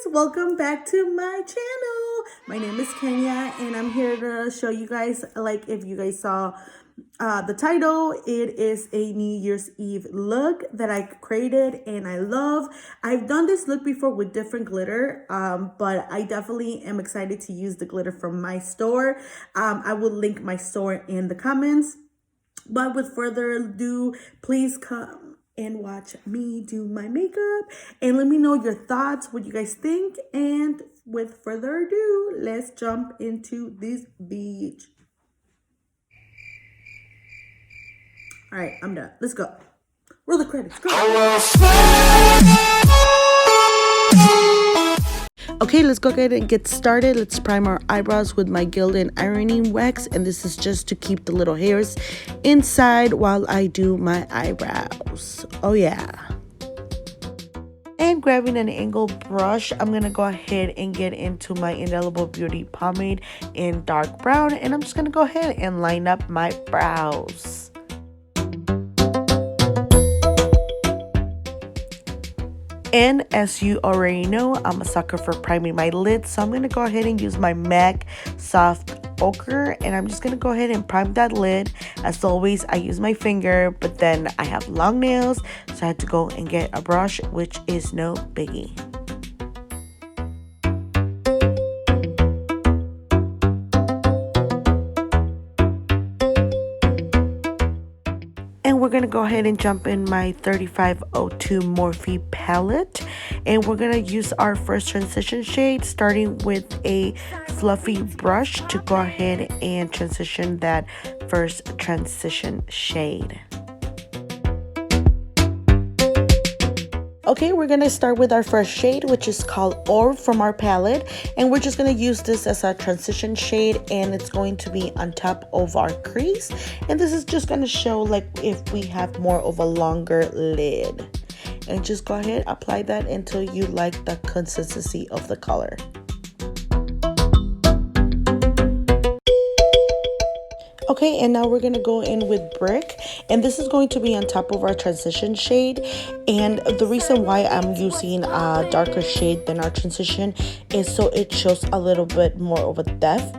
welcome back to my channel. My name is Kenya and I'm here to show you guys, like if you guys saw the title, it is a New Year's Eve look that I created and I love. I've done this look before with different glitter, but I definitely am excited to use the glitter from my store. I will link my store in the comments, but with further ado, please come and watch me do my makeup and let me know your thoughts, what you guys think. And with further ado, let's jump into this beach. All right, I'm done. Let's go. Roll the credits. Go. Okay, let's go ahead and get started. Let's prime our eyebrows with my Gildan ironing wax, and this is just to keep the little hairs inside while I do my eyebrows. Oh yeah. And grabbing an angled brush, I'm gonna go ahead and get into my Indelible Beauty pomade in dark brown, and I'm just gonna go ahead and line up my brows. And as you already know, I'm a sucker for priming my lids, so I'm going to go ahead and use my MAC Soft Ochre, and I'm just going to go ahead and prime that lid. As always, I use my finger, but then I have long nails, so I had to go and get a brush, which is no biggie. And we're going to go ahead and jump in my 3502 Morphe palette. And we're going to use our first transition shade, starting with a fluffy brush to go ahead and transition that first transition shade. Okay, we're going to start with our first shade, which is called Orb from our palette. And we're just going to use this as a transition shade, and it's going to be on top of our crease. And this is just going to show like if we have more of a longer lid. And just go ahead, apply that until you like the consistency of the color. Okay, and now we're going to go in with Brick, and this is going to be on top of our transition shade. And the reason why I'm using a darker shade than our transition is so it shows a little bit more of a depth.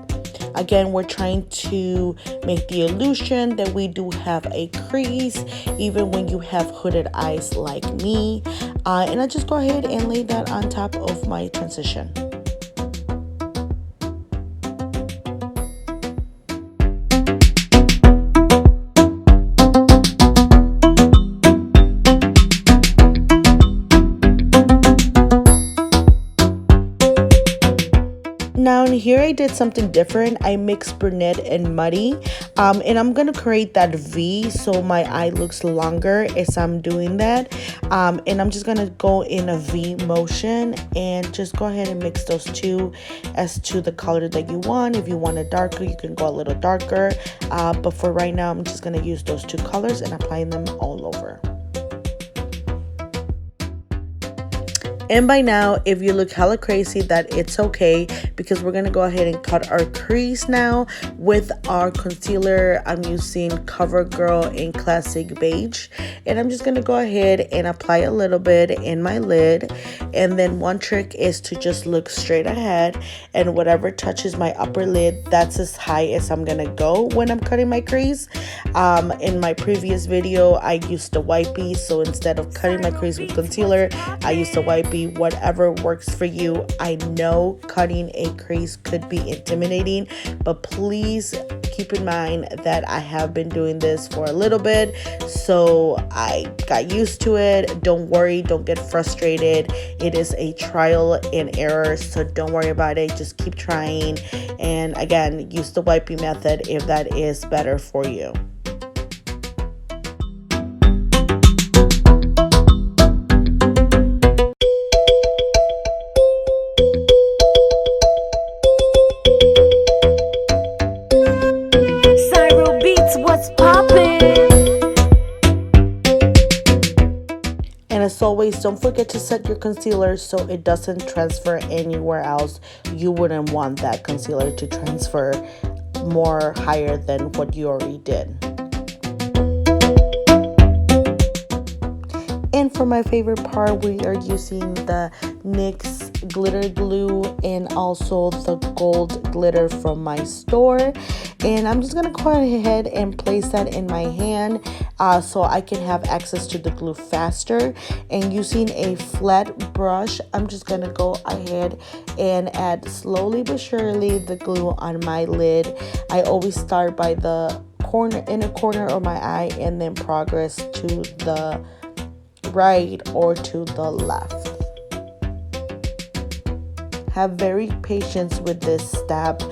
Again, we're trying to make the illusion that we do have a crease, even when you have hooded eyes like me. And I just go ahead and lay that on top of my transition. Now here I did something different. I mixed brunette and muddy, and I'm gonna create that V so my eye looks longer as I'm doing that. And I'm just gonna go in a V motion and just go ahead and mix those two as to the color that you want. If you want it darker, you can go a little darker, but for right now I'm just gonna use those two colors and apply them all over. And by now, if you look hella crazy, that it's okay, because we're going to go ahead and cut our crease now with our concealer. I'm using CoverGirl in Classic Beige. And I'm just going to go ahead and apply a little bit in my lid. And then one trick is to just look straight ahead. And whatever touches my upper lid, that's as high as I'm going to go when I'm cutting my crease. In my previous video, I used the wipey. So instead of cutting my crease with concealer, I used the wipey. Whatever works for you. I know cutting a crease could be intimidating, but please keep in mind that I have been doing this for a little bit, so I got used to it. Don't worry, don't get frustrated. It is a trial and error, so don't worry about it. Just keep trying, and again, use the wiping method if that is better for you. And as always, don't forget to set your concealer so it doesn't transfer anywhere else. You wouldn't want that concealer to transfer more higher than what you already did. And for my favorite part, we are using the NYX glitter glue and also the gold glitter from my store. And I'm just gonna go ahead and place that in my hand so I can have access to the glue faster. And using a flat brush, I'm just gonna go ahead and add slowly but surely the glue on my lid. I always start by the inner corner of my eye and then progress to the right or to the left. Have very patience with this step.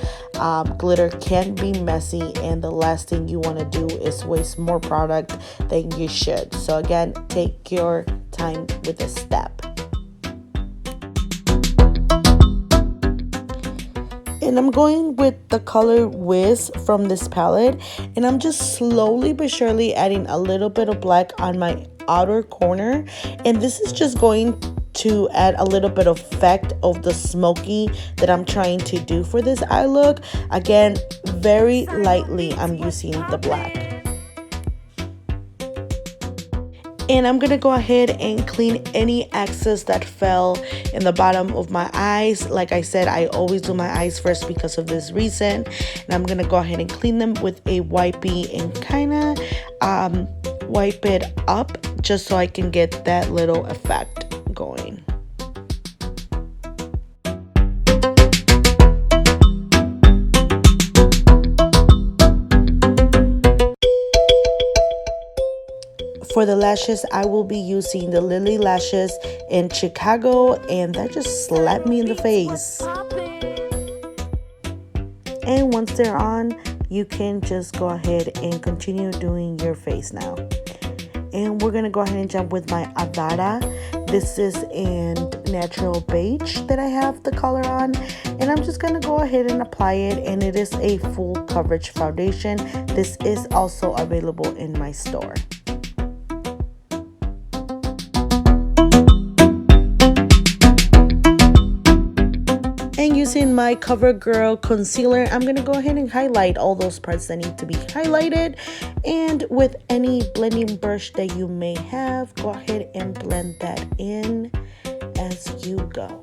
Glitter can be messy, and the last thing you want to do is waste more product than you should. So again, take your time with this step. And I'm going with the color Whiz from this palette, and I'm just slowly but surely adding a little bit of black on my outer corner, and this is just going to add a little bit of effect of the smoky that I'm trying to do for this eye look. Again, very lightly I'm using the black. And I'm gonna go ahead and clean any excess that fell in the bottom of my eyes. Like I said, I always do my eyes first because of this reason. And I'm gonna go ahead and clean them with a wipey and kind of wipe it up just so I can get that little effect going. For the lashes, I will be using the Lily lashes in Chicago, and that just slapped me in the face. And once they're on, you can just go ahead and continue doing your face now. And we're gonna go ahead and jump with my Adara. This is in Natural Beige that I have the color on, and I'm just gonna go ahead and apply it, and it is a full coverage foundation. This is also available in my store. And using my CoverGirl concealer, I'm going to go ahead and highlight all those parts that need to be highlighted. And with any blending brush that you may have, go ahead and blend that in as you go.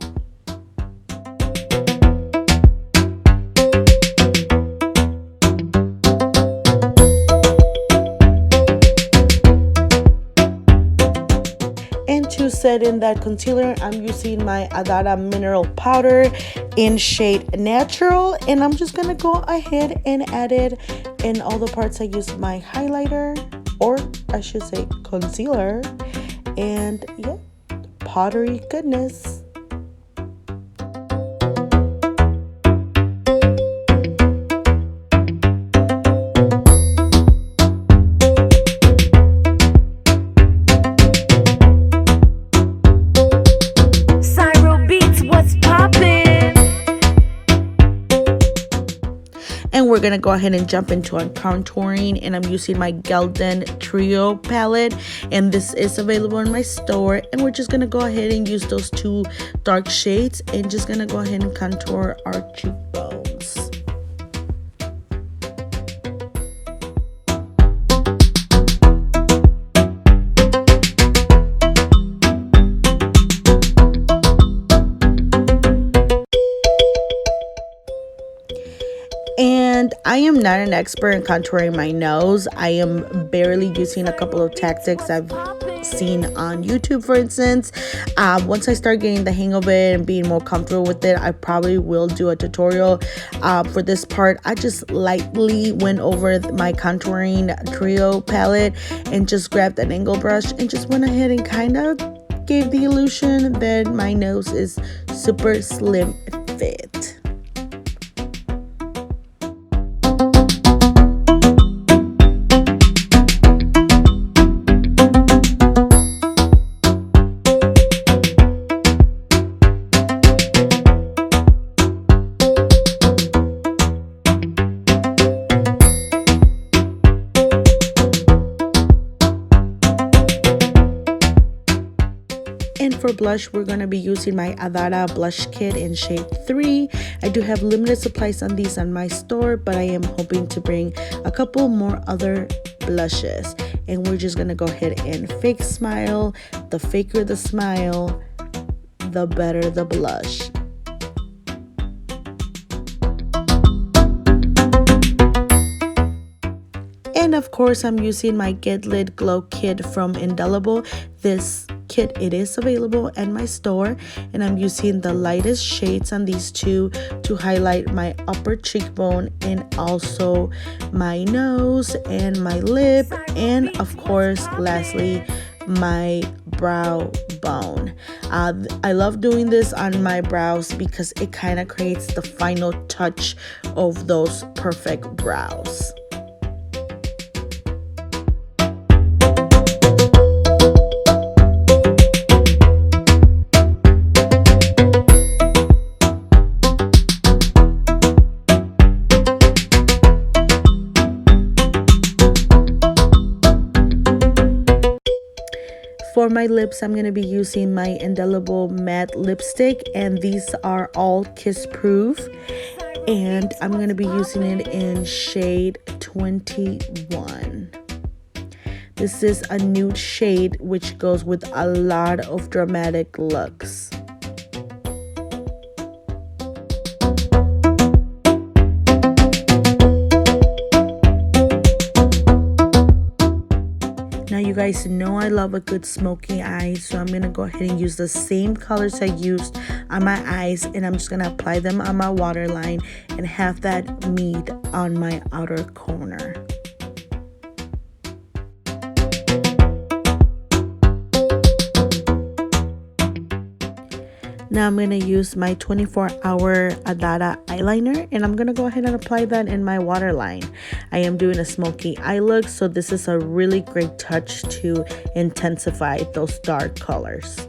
To set in that concealer, I'm using my Adara mineral powder in shade Natural, and I'm just gonna go ahead and add it in all the parts I use my highlighter, or I should say concealer, and yeah, powdery goodness. And we're gonna go ahead and jump into our contouring, and I'm using my Golden Trio palette, and this is available in my store. And we're just gonna go ahead and use those two dark shades, and just gonna go ahead and contour our cheekbones. And I am not an expert in contouring my nose. I am barely using a couple of tactics I've seen on YouTube, for instance. Once I start getting the hang of it and being more comfortable with it, I probably will do a tutorial. For this part, I just lightly went over my contouring trio palette and just grabbed an angle brush and just went ahead and kind of gave the illusion that my nose is super slim fit. And for blush, we're going to be using my Adara blush kit in shade 3. I do have limited supplies on these on my store, but I am hoping to bring a couple more other blushes. And we're just gonna go ahead and fake smile. The faker the smile, the better the blush. And of course, I'm using my Get Lit Glow Kit from Indelible. This kit, it is available at my store, and I'm using the lightest shades on these two to highlight my upper cheekbone and also my nose and my lip, and of course, lastly, my brow bone. I love doing this on my brows because it kind of creates the final touch of those perfect brows. For my lips, I'm going to be using my Indelible Matte Lipstick, and these are all kiss proof, and I'm going to be using it in shade 21. This is a nude shade which goes with a lot of dramatic looks. Now you guys know I love a good smoky eye, so I'm going to go ahead and use the same colors I used on my eyes, and I'm just going to apply them on my waterline and have that meet on my outer corner. Now I'm going to use my 24-hour Adara eyeliner, and I'm going to go ahead and apply that in my waterline. I am doing a smoky eye look, so this is a really great touch to intensify those dark colors.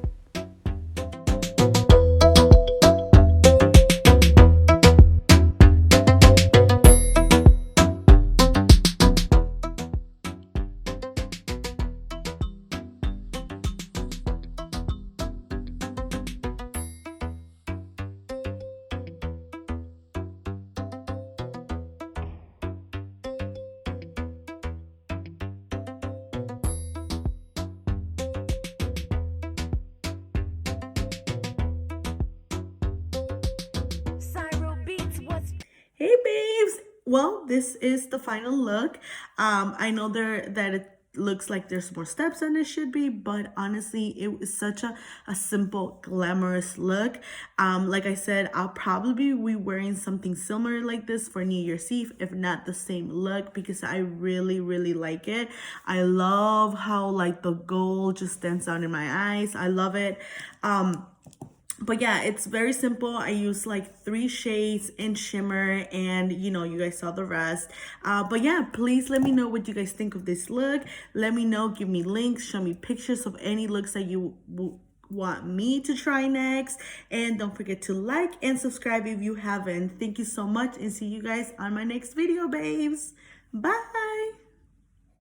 Hey babes, well, this is the final look. I know that it looks like there's more steps than it should be, but honestly, it was such a simple, glamorous look. Like I said, I'll probably be wearing something similar like this for New Year's Eve, if not the same look, because I really like it. I love how like the gold just stands out in my eyes. I love it. But yeah, it's very simple. I use like 3 shades in shimmer, and you know, you guys saw the rest. But yeah, please let me know what you guys think of this look. Let me know, give me links, show me pictures of any looks that you want me to try next. And don't forget to like and subscribe if you haven't. Thank you so much, and see you guys on my next video, babes. Bye.